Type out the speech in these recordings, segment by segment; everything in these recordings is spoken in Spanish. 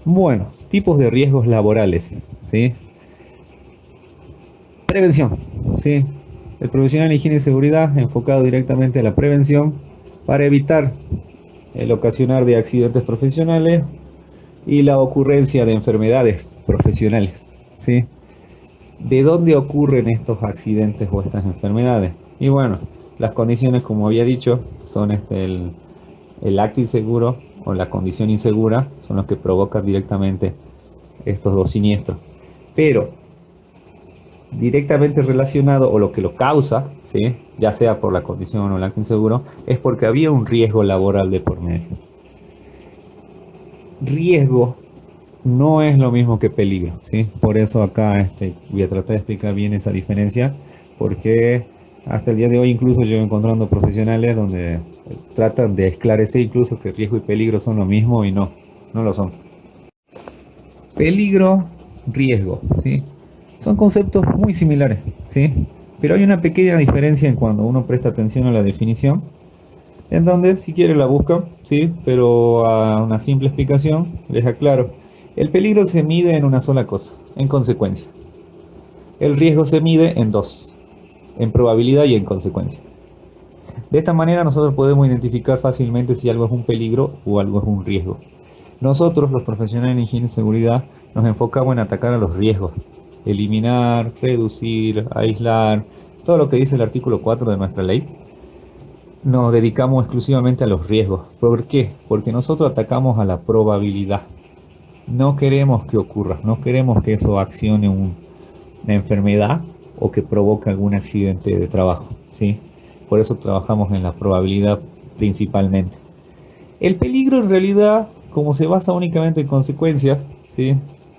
Bueno, tipos de riesgos laborales, ¿sí? Prevención, ¿sí? El profesional de higiene y seguridad enfocado directamente a la prevención para evitar el ocasionar de accidentes profesionales y la ocurrencia de enfermedades profesionales, ¿sí? ¿De dónde ocurren estos accidentes o estas enfermedades? Y bueno, las condiciones, como había dicho, son el acto inseguro o la condición insegura, son los que provocan directamente estos dos siniestros. Pero directamente relacionado o lo que lo causa, ¿sí? Ya sea por la condición o el acto inseguro, es porque había un riesgo laboral de por medio. Riesgo no es lo mismo que peligro, ¿sí? Por eso acá voy a tratar de explicar bien esa diferencia, porque hasta el día de hoy incluso yo encontrando profesionales donde tratan de esclarecer incluso que riesgo y peligro son lo mismo y no, no lo son. Peligro, riesgo, ¿sí? Son conceptos muy similares, ¿sí? Pero hay una pequeña diferencia en cuando uno presta atención a la definición, en donde si quiere la buscan, ¿sí? Pero a una simple explicación les aclaro. El peligro se mide en una sola cosa, en consecuencia. El riesgo se mide en dos, en probabilidad y en consecuencia. De esta manera nosotros podemos identificar fácilmente si algo es un peligro o algo es un riesgo. Nosotros, los profesionales en higiene y seguridad, nos enfocamos en atacar a los riesgos, eliminar, reducir, aislar, todo lo que dice el artículo 4 de nuestra ley. Nos dedicamos exclusivamente a los riesgos. ¿Por qué? Porque nosotros atacamos a la probabilidad. No queremos que ocurra, no queremos que eso accione una enfermedad o que provoque algún accidente de trabajo, ¿sí? Por eso trabajamos en la probabilidad principalmente. El peligro en realidad, como se basa únicamente en consecuencias, ¿sí?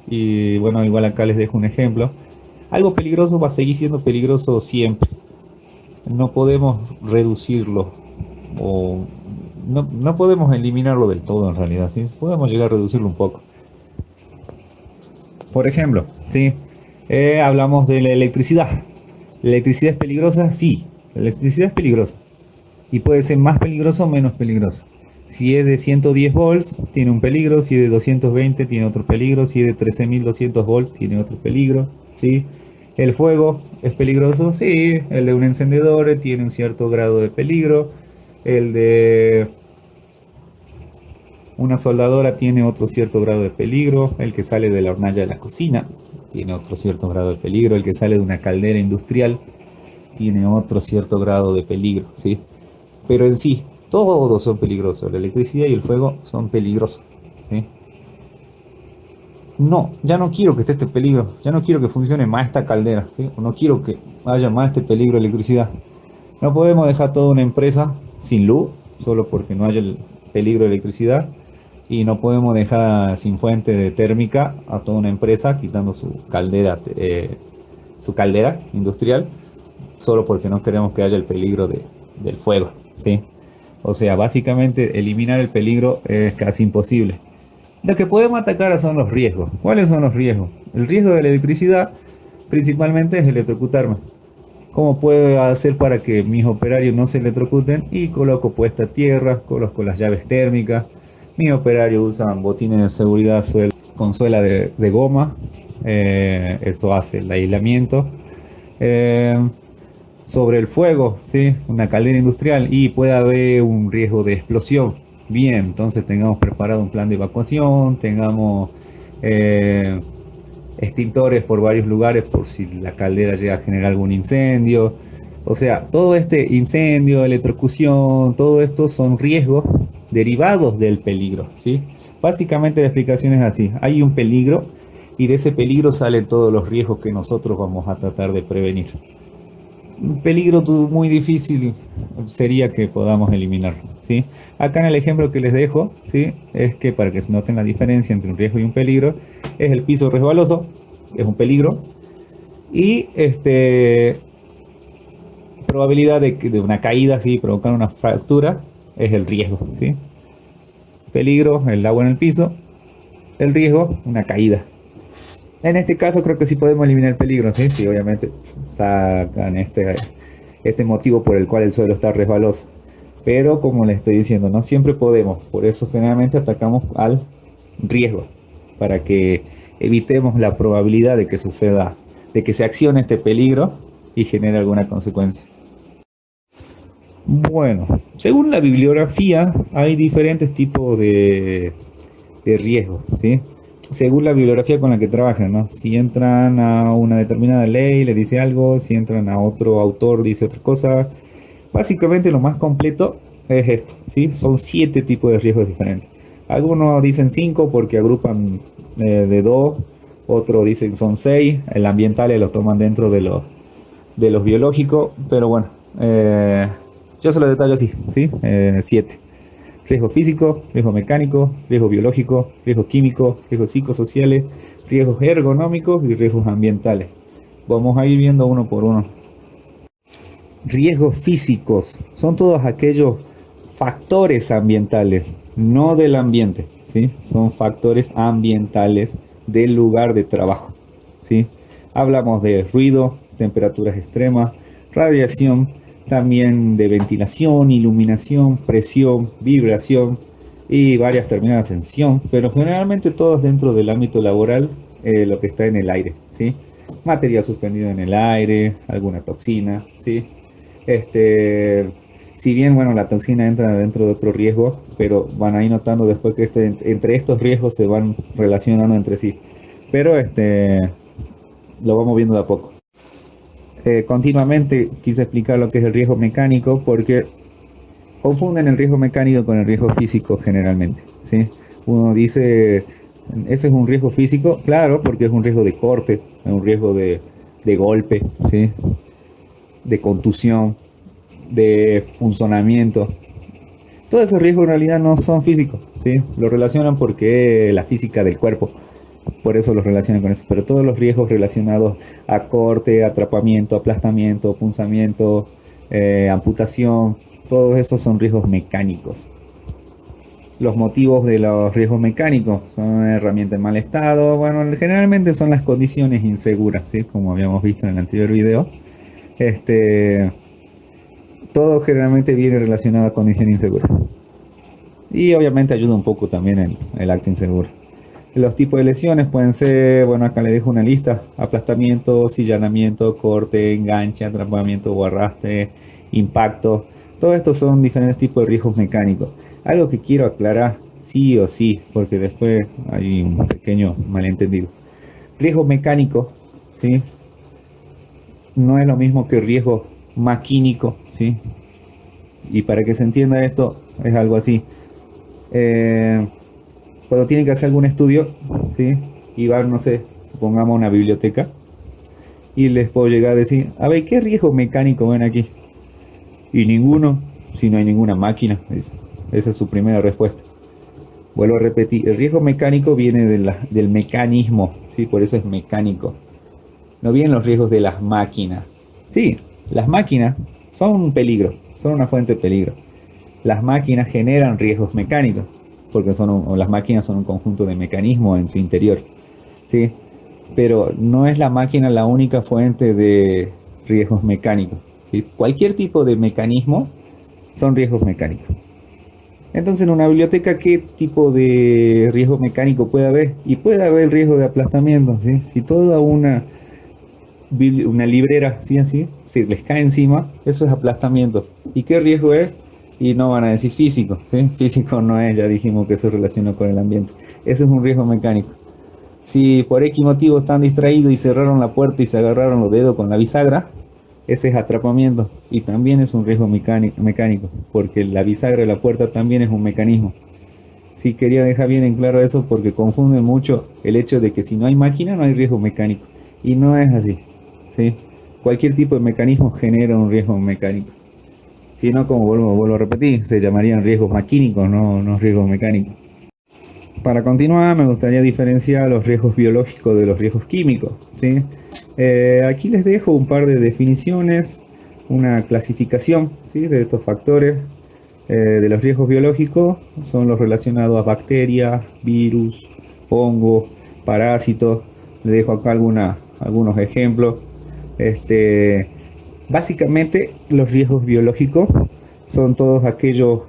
Y bueno, igual acá les dejo un ejemplo. Algo peligroso va a seguir siendo peligroso siempre. No podemos reducirlo o no podemos eliminarlo del todo en realidad, ¿sí? Podemos llegar a reducirlo un poco. Por ejemplo, ¿sí? Hablamos de la electricidad. ¿La electricidad es peligrosa? Sí, la electricidad es peligrosa. Y puede ser más peligroso o menos peligroso. Si es de 110 volts, tiene un peligro. Si es de 220, tiene otro peligro. Si es de 13.200 volts, tiene otro peligro. ¿Sí? El fuego es peligroso. Sí, el de un encendedor tiene un cierto grado de peligro. El de una soldadora tiene otro cierto grado de peligro. El que sale de la hornalla de la cocina tiene otro cierto grado de peligro. El que sale de una caldera industrial tiene otro cierto grado de peligro. ¿Sí? Pero en sí, todos son peligrosos. La electricidad y el fuego son peligrosos. ¿Sí? No, ya no quiero que esté este peligro. Ya no quiero que funcione más esta caldera. ¿Sí? No quiero que haya más este peligro de electricidad. No podemos dejar toda una empresa sin luz solo porque no haya el peligro de electricidad. Y no podemos dejar sin fuente de térmica a toda una empresa quitando su caldera industrial solo porque no queremos que haya el peligro del fuego. ¿Sí? O sea, básicamente eliminar el peligro es casi imposible. Lo que podemos atacar son los riesgos. ¿Cuáles son los riesgos? El riesgo de la electricidad principalmente es electrocutarme. ¿Cómo puedo hacer para que mis operarios no se electrocuten? Y coloco puesta a tierra, coloco las llaves térmicas. Mis operarios usan botines de seguridad con suela de goma. Eso hace el aislamiento. Eh, Sobre el fuego, ¿sí? Una caldera industrial y puede haber un riesgo de explosión. Bien, entonces tengamos preparado un plan de evacuación, tengamos eh, extintores por varios lugares por si la caldera llega a generar algún incendio. O sea, todo este incendio, electrocución, todo esto son riesgos derivados del peligro, ¿sí? Básicamente la explicación es así, hay un peligro y de ese peligro salen todos los riesgos que nosotros vamos a tratar de prevenir. Un peligro muy difícil sería que podamos eliminarlo, ¿sí? Acá en el ejemplo que les dejo, ¿sí? Es que para que se noten la diferencia entre un riesgo y un peligro, es el piso resbaloso, es un peligro, y probabilidad de una caída, ¿sí? Provocar una fractura, es el riesgo, ¿sí? Peligro, el agua en el piso, el riesgo, una caída. En este caso creo que sí podemos eliminar el peligro, ¿sí? Sí, obviamente sacan este motivo por el cual el suelo está resbaloso. Pero como les estoy diciendo, no siempre podemos. Por eso generalmente atacamos al riesgo. para que evitemos la probabilidad de que suceda, de que se accione este peligro y genere alguna consecuencia. Bueno, según la bibliografía hay diferentes tipos de riesgos, ¿sí? Según la bibliografía con la que trabajan, ¿no? Si entran a una determinada ley, le dice algo, si entran a otro autor, dice otra cosa. Básicamente lo más completo es esto, ¿sí? Son 7 tipos de riesgos diferentes. Algunos dicen 5 porque agrupan de 2, otros dicen son 6, el ambiental lo toman dentro de los biológicos, pero bueno, yo se lo detallo así, ¿sí? 7. Riesgo físico, riesgo mecánico, riesgo biológico, riesgo químico, riesgos psicosociales, riesgos ergonómicos y riesgos ambientales. Vamos a ir viendo uno por uno. Riesgos físicos son todos aquellos factores ambientales, no del ambiente, ¿sí? Son factores ambientales del lugar de trabajo, ¿sí? Hablamos de ruido, temperaturas extremas, radiación, también de ventilación, iluminación, presión, vibración y varias terminadas en ción, pero generalmente todos dentro del ámbito laboral, lo que está en el aire, ¿sí? Material suspendido en el aire, alguna toxina, ¿sí? Si bien, bueno, la toxina entra dentro de otro riesgo, pero van a ir notando después que entre estos riesgos se van relacionando entre sí. Pero lo vamos viendo de a poco. Continuamente quise explicar lo que es el riesgo mecánico porque confunden el riesgo mecánico con el riesgo físico generalmente, ¿sí? Uno dice, ¿ese es un riesgo físico? Claro, porque es un riesgo de corte, es un riesgo de golpe, ¿sí? De contusión, de punzonamiento. Todos esos riesgos en realidad no son físicos, ¿sí? Lo relacionan porque la física del cuerpo, por eso los relacionan con eso. Pero todos los riesgos relacionados a corte, atrapamiento, aplastamiento, punzamiento, amputación, todos esos son riesgos mecánicos. Los motivos de los riesgos mecánicos son herramientas en mal estado. Bueno, generalmente son las condiciones inseguras, ¿sí? Como habíamos visto en el anterior video. Todo generalmente viene relacionado a condición insegura. Y obviamente ayuda un poco también el acto inseguro. Los tipos de lesiones pueden ser, bueno, acá le dejo una lista: aplastamiento, sillanamiento, corte, enganche, atrapamiento o arrastre, impacto. Todos estos son diferentes tipos de riesgos mecánicos. Algo que quiero aclarar sí o sí, porque después hay un pequeño malentendido. Riesgo mecánico, ¿sí? No es lo mismo que riesgo maquínico, ¿sí? Y para que se entienda esto, es algo así. Cuando tienen que hacer algún estudio, ¿sí? Y van, no sé, supongamos una biblioteca, y les puedo llegar a decir, a ver, ¿qué riesgo mecánico ven aquí? Y ninguno, si no hay ninguna máquina. Esa es su primera respuesta. Vuelvo a repetir, el riesgo mecánico viene del mecanismo, ¿sí? Por eso es mecánico. No vienen los riesgos de las máquinas. Sí, las máquinas son un peligro, son una fuente de peligro. Las máquinas generan riesgos mecánicos, porque las máquinas son un conjunto de mecanismos en su interior, ¿sí? Pero no es la máquina la única fuente de riesgos mecánicos, ¿sí? Cualquier tipo de mecanismo son riesgos mecánicos. Entonces, en una biblioteca, ¿qué tipo de riesgo mecánico puede haber? Y puede haber el riesgo de aplastamiento, ¿sí? Si toda una librera, ¿sí? Así, se les cae encima, eso es aplastamiento. ¿Y qué riesgo es? Y no van a decir físico, ¿sí? Físico no es, ya dijimos que eso relaciona con el ambiente. Ese es un riesgo mecánico. Si por X motivo están distraídos y cerraron la puerta y se agarraron los dedos con la bisagra, ese es atrapamiento y también es un riesgo mecánico, porque la bisagra de la puerta también es un mecanismo. Sí, quería dejar bien en claro eso porque confunden mucho el hecho de que si no hay máquina no hay riesgo mecánico, y no es así, ¿sí? Cualquier tipo de mecanismo genera un riesgo mecánico. Si no, como vuelvo a repetir, se llamarían riesgos maquínicos, no riesgos mecánicos. Para continuar, me gustaría diferenciar los riesgos biológicos de los riesgos químicos, ¿sí? Aquí les dejo un par de definiciones, una clasificación, ¿sí? De estos factores. De los riesgos biológicos son los relacionados a bacterias, virus, hongos, parásitos. Les dejo acá algunos ejemplos. Básicamente, los riesgos biológicos son todos aquellos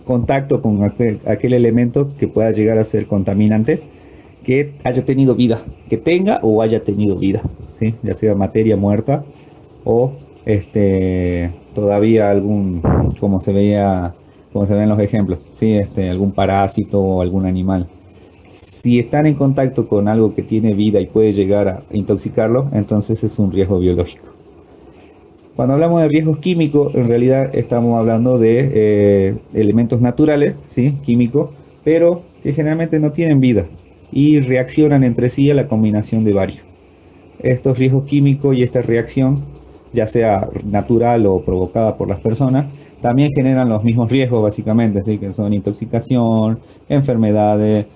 contacto con aquel elemento que pueda llegar a ser contaminante que haya tenido vida, que tenga o haya tenido vida, ¿sí? Ya sea materia muerta o todavía algún, como se veía, como se ven los ejemplos, ¿sí? Algún parásito o algún animal. Si están en contacto con algo que tiene vida y puede llegar a intoxicarlo, entonces es un riesgo biológico. Cuando hablamos de riesgos químicos, en realidad estamos hablando de elementos naturales, ¿sí? Químicos, pero que generalmente no tienen vida y reaccionan entre sí a la combinación de varios. Estos riesgos químicos y esta reacción, ya sea natural o provocada por las personas, también generan los mismos riesgos básicamente, ¿sí? Que son intoxicación, enfermedades,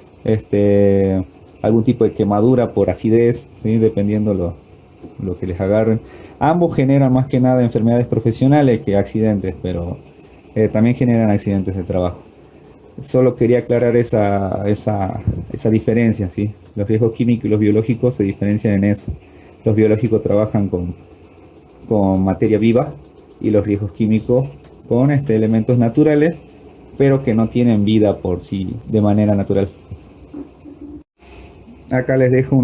algún tipo de quemadura por acidez, ¿sí? Dependiendo lo que les agarren. Ambos generan más que nada enfermedades profesionales que accidentes, pero también generan accidentes de trabajo. Solo quería aclarar esa diferencia, ¿sí? Los riesgos químicos y los biológicos se diferencian en eso. Los biológicos trabajan con materia viva y los riesgos químicos con elementos naturales, pero que no tienen vida por sí de manera natural. Acá les dejo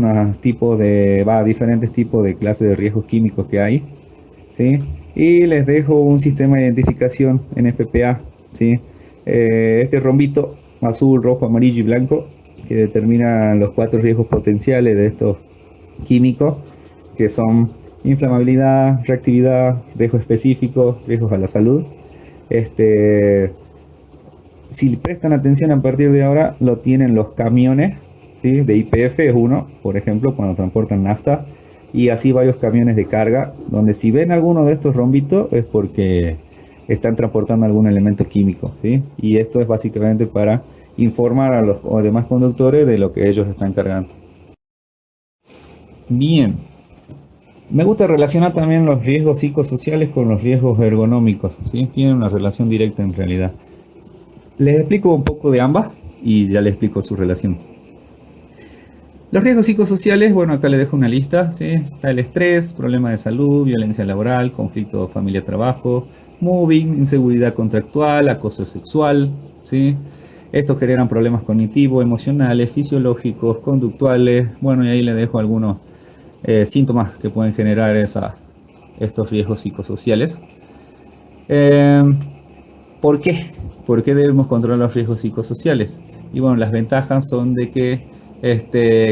diferentes tipos de clases de riesgos químicos que hay, ¿sí? Y les dejo un sistema de identificación NFPA, ¿sí? Este rombito azul, rojo, amarillo y blanco que determina los 4 riesgos potenciales de estos químicos, que son inflamabilidad, reactividad, riesgos específicos, riesgos a la salud. Si prestan atención a partir de ahora, lo tienen los camiones, ¿sí? De YPF es uno, por ejemplo, cuando transportan nafta, y así varios camiones de carga, donde si ven alguno de estos rombitos es porque están transportando algún elemento químico, ¿sí? Y esto es básicamente para informar a los demás conductores de lo que ellos están cargando. Bien, me gusta relacionar también los riesgos psicosociales con los riesgos ergonómicos, ¿sí? Tienen una relación directa en realidad. Les explico un poco de ambas y ya les explico su relación. Los riesgos psicosociales, bueno, acá les dejo una lista, ¿sí? Está el estrés, problemas de salud, violencia laboral, conflicto familia-trabajo, mobbing, inseguridad contractual, acoso sexual, ¿sí? Estos generan problemas cognitivos, emocionales, fisiológicos, conductuales, bueno, y ahí les dejo algunos síntomas que pueden generar estos riesgos psicosociales. Eh, ¿Por qué? ¿Por qué debemos controlar los riesgos psicosociales? Y bueno, las ventajas son de que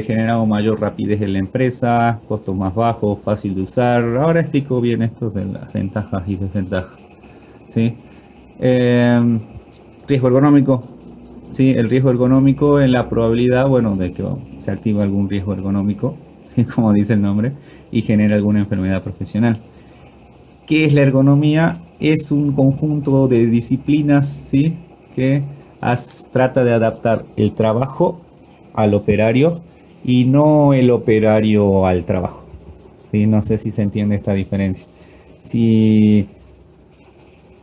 generamos mayor rapidez en la empresa, costos más bajos, fácil de usar. Ahora explico bien esto de las ventajas y desventajas. ¿Sí? Riesgo ergonómico. ¿Sí? El riesgo ergonómico en la probabilidad, bueno, de que se active algún riesgo ergonómico, ¿sí? Como dice el nombre, y genere alguna enfermedad profesional. ¿Qué es la ergonomía? Es un conjunto de disciplinas, ¿sí? Que trata de adaptar el trabajo al operario y no el operario al trabajo, ¿sí? No sé si se entiende esta diferencia. Si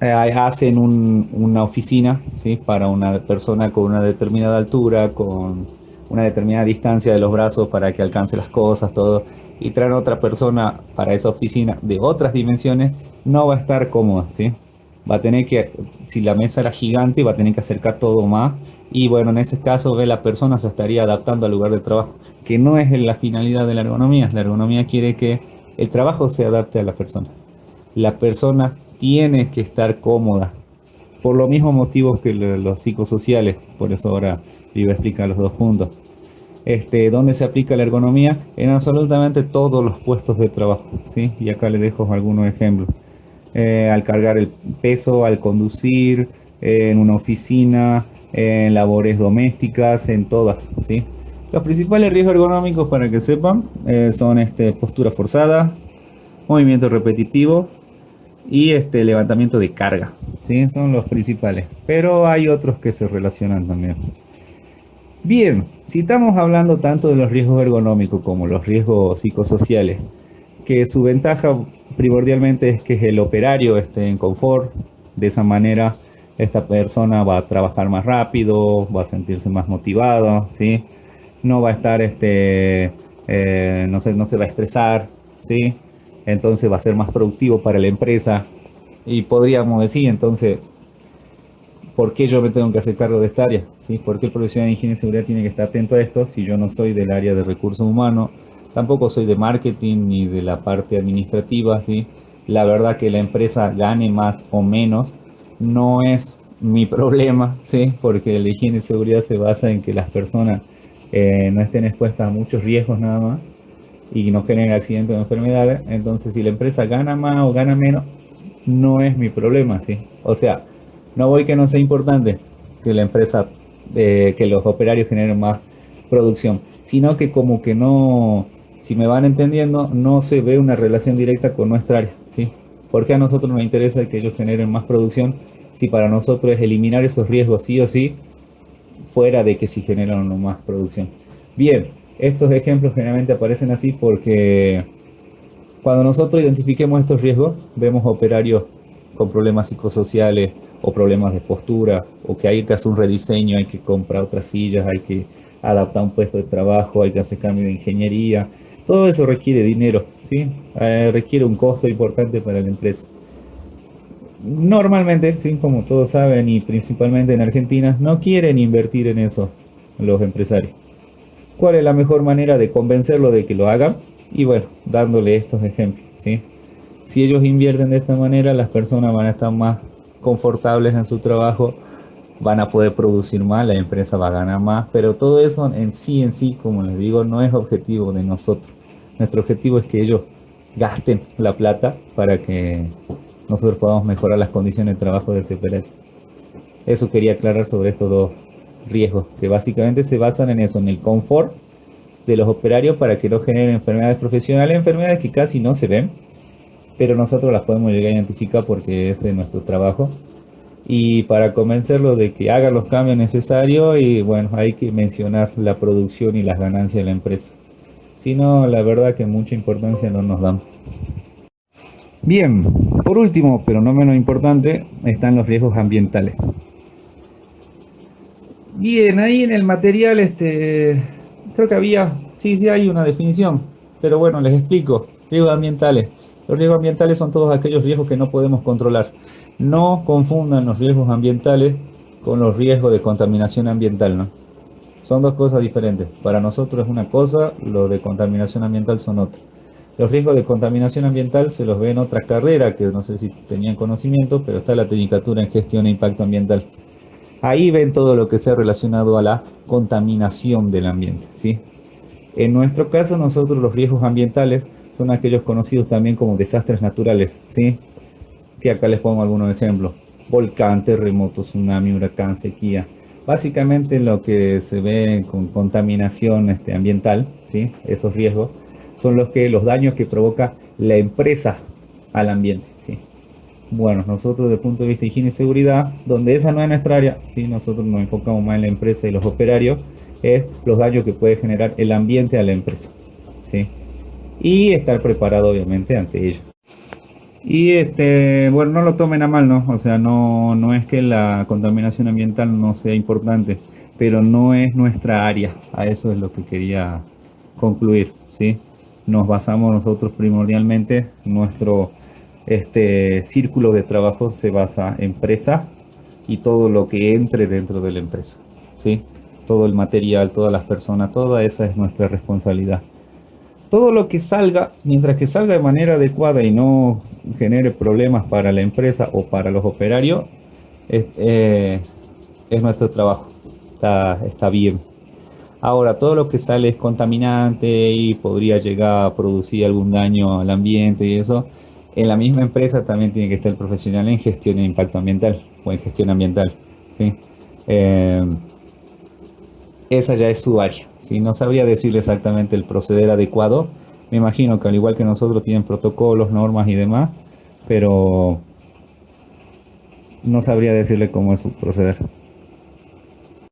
hacen una oficina, ¿sí? Para una persona con una determinada altura, con una determinada distancia de los brazos para que alcance las cosas, todo, y traen otra persona para esa oficina de otras dimensiones, no va a estar cómoda, ¿sí? Va a tener que, si la mesa era gigante, va a tener que acercar todo más, y bueno, en ese caso la persona se estaría adaptando al lugar de trabajo, que no es la finalidad de la ergonomía. La ergonomía quiere que el trabajo se adapte a la persona. La persona tiene que estar cómoda, por los mismos motivos que los psicosociales, por eso ahora iba a explicar los dos juntos. ¿Dónde se aplica la ergonomía? En absolutamente todos los puestos de trabajo, ¿sí? Y acá les dejo algunos ejemplos. Al cargar el peso, al conducir, en una oficina, en labores domésticas, en todas, ¿sí? Los principales riesgos ergonómicos, para que sepan, son postura forzada, movimiento repetitivo y levantamiento de carga, ¿sí? Son los principales, pero hay otros que se relacionan también. Bien, si estamos hablando tanto de los riesgos ergonómicos como los riesgos psicosociales, que su ventaja primordialmente es que el operario esté en confort, de esa manera esta persona va a trabajar más rápido, va a sentirse más motivado, ¿sí? No va a estar, no se va a estresar, ¿sí? Entonces va a ser más productivo para la empresa y podríamos decir, entonces, ¿por qué yo me tengo que hacer cargo de esta área? ¿Sí? ¿Por qué el profesional de higiene y seguridad tiene que estar atento a esto si yo no soy del área de recursos humanos? Tampoco soy de marketing ni de la parte administrativa, ¿sí? La verdad que la empresa gane más o menos no es mi problema, ¿sí? Porque la higiene y seguridad se basa en que las personas no estén expuestas a muchos riesgos nada más y no generen accidentes o enfermedades. Entonces, si la empresa gana más o gana menos, no es mi problema, ¿sí? O sea, no voy que no sea importante que la empresa, que los operarios generen más producción, sino que como que no, si me van entendiendo, no se ve una relación directa con nuestra área, ¿sí? Porque a nosotros nos interesa que ellos generen más producción si para nosotros es eliminar esos riesgos sí o sí, fuera de que si generan o no más producción. Bien, estos ejemplos generalmente aparecen así porque cuando nosotros identifiquemos estos riesgos, vemos operarios con problemas psicosociales o problemas de postura, o que hay que hacer un rediseño, hay que comprar otras sillas, hay que adaptar un puesto de trabajo, hay que hacer cambio de ingeniería. Todo eso requiere dinero, ¿sí? Requiere un costo importante para la empresa. Normalmente, ¿sí? Como todos saben, y principalmente en Argentina, no quieren invertir en eso los empresarios. ¿Cuál es la mejor manera de convencerlo de que lo hagan? Y bueno, dándole estos ejemplos, ¿sí? Si ellos invierten de esta manera, las personas van a estar más confortables en su trabajo, van a poder producir más, la empresa va a ganar más, pero todo eso en sí, como les digo, no es objetivo de nosotros. Nuestro objetivo es que ellos gasten la plata para que nosotros podamos mejorar las condiciones de trabajo de ese operario. Eso quería aclarar sobre estos dos riesgos, que básicamente se basan en eso, en el confort de los operarios para que no generen enfermedades profesionales, enfermedades que casi no se ven, pero nosotros las podemos llegar a identificar porque ese es nuestro trabajo. Y para convencerlos de que hagan los cambios necesarios, y bueno, hay que mencionar la producción y las ganancias de la empresa. Si no, la verdad que mucha importancia no nos dan. Bien, por último, pero no menos importante, están los riesgos ambientales. Bien, ahí en el material, creo que sí hay una definición, pero bueno, les explico. Riesgos ambientales. Los riesgos ambientales son todos aquellos riesgos que no podemos controlar. No confundan los riesgos ambientales con los riesgos de contaminación ambiental, ¿no? Son dos cosas diferentes. Para nosotros es una cosa, los de contaminación ambiental son otra. Los riesgos de contaminación ambiental se los ve en otra carrera, que no sé si tenían conocimiento, pero está la Tecnicatura en Gestión e Impacto Ambiental. Ahí ven todo lo que sea relacionado a la contaminación del ambiente, ¿sí? En nuestro caso, nosotros los riesgos ambientales son aquellos conocidos también como desastres naturales, ¿sí? Que acá les pongo algunos ejemplos. Volcán, terremoto, tsunami, huracán, sequía. Básicamente lo que se ve con contaminación ambiental, ¿sí? Esos riesgos son los daños que provoca la empresa al ambiente, ¿sí? Bueno, nosotros desde el punto de vista de higiene y seguridad, donde esa no es nuestra área, ¿sí? Nosotros nos enfocamos más en la empresa y los operarios, es los daños que puede generar el ambiente a la empresa, ¿sí? Y estar preparado obviamente ante ello. Y bueno, no lo tomen a mal, ¿no? O sea, no es que la contaminación ambiental no sea importante, pero no es nuestra área. A eso es lo que quería concluir, ¿sí? Nos basamos nosotros primordialmente, nuestro círculo de trabajo se basa en empresa y todo lo que entre dentro de la empresa, ¿sí? Todo el material, todas las personas, toda esa es nuestra responsabilidad. Todo lo que salga, mientras que salga de manera adecuada y no genere problemas para la empresa o para los operarios, es nuestro trabajo, está bien. Ahora, todo lo que sale es contaminante y podría llegar a producir algún daño al ambiente y eso, en la misma empresa también tiene que estar el profesional en gestión de impacto ambiental o en gestión ambiental, ¿sí? Eh, Esa ya es su área, ¿sí? No sabría decirle exactamente el proceder adecuado. Me imagino que al igual que nosotros tienen protocolos, normas y demás, pero no sabría decirle cómo es su proceder.